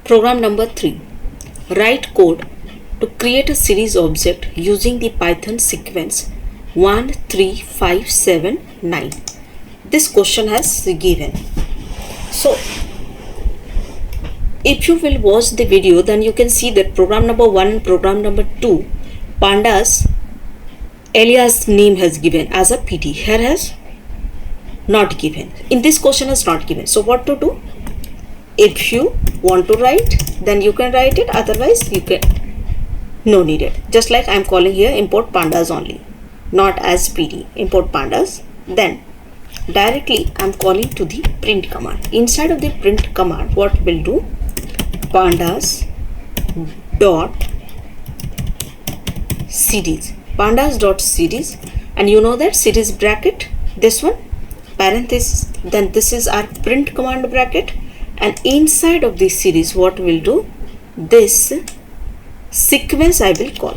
Program number 3. Write code to create a series object using the Python sequence 1, 3, 5, 7, 9. This question has given. So, if you will watch the video, then you can see that program number 1 and program number 2, pandas alias name has given as a PT. Here has not given. In this question has not given. So what to do? If you want to write, then you can write it. Otherwise, you can no needed. Just like I am calling here import pandas only, not as PD. Import pandas. Then directly I am calling to the print command. Inside of the print command, what will do? Pandas dot series. Pandas dot series, and you know that series bracket. This one parenthesis. Then this is our print command bracket. And inside of this series, what will do? This sequence I will call.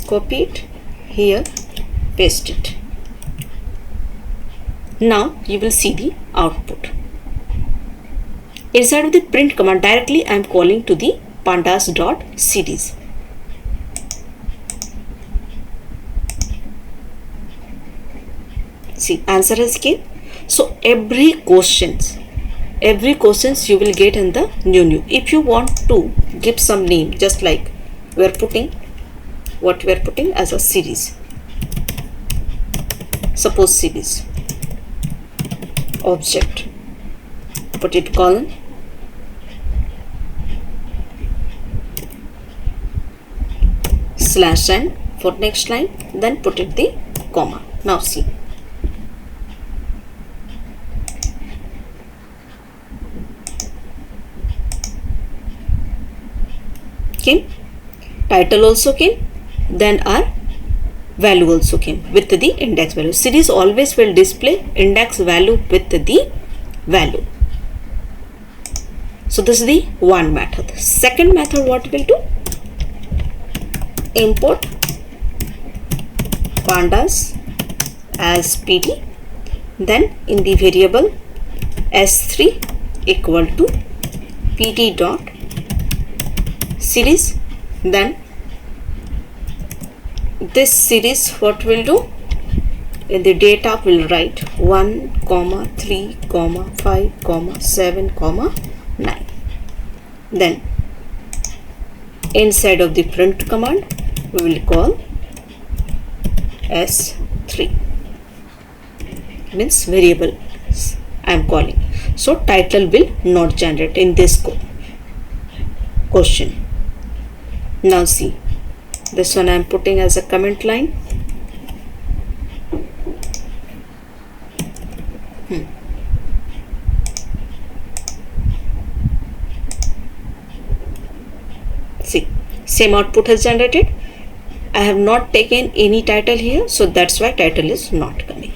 Copy it here, paste it. Now you will see the output. Inside of the print command, directly I am calling to the pandas dot series. See, answer is came. So every questions you will get in the new. If you want to give some name, just like we are putting what we are putting as a series. Suppose series object. Put it colon. Slash n for next line. Then put it the comma. Now see. Came, title also came, then our value also came with the index value. Series always will display index value with the value. So this is the one method. Second method, what will do? Import pandas as PD, then in the variable s3 equal to PD dot series. Then this series, what will do? In the data will write 1, 3, 5, 7, 9. Then inside of the print command, we will call s3, means variable I am calling. So title will not generate in this question. Now see, this one I am putting as a comment line. See, same output has generated. I have not taken any title here, so that's why title is not coming.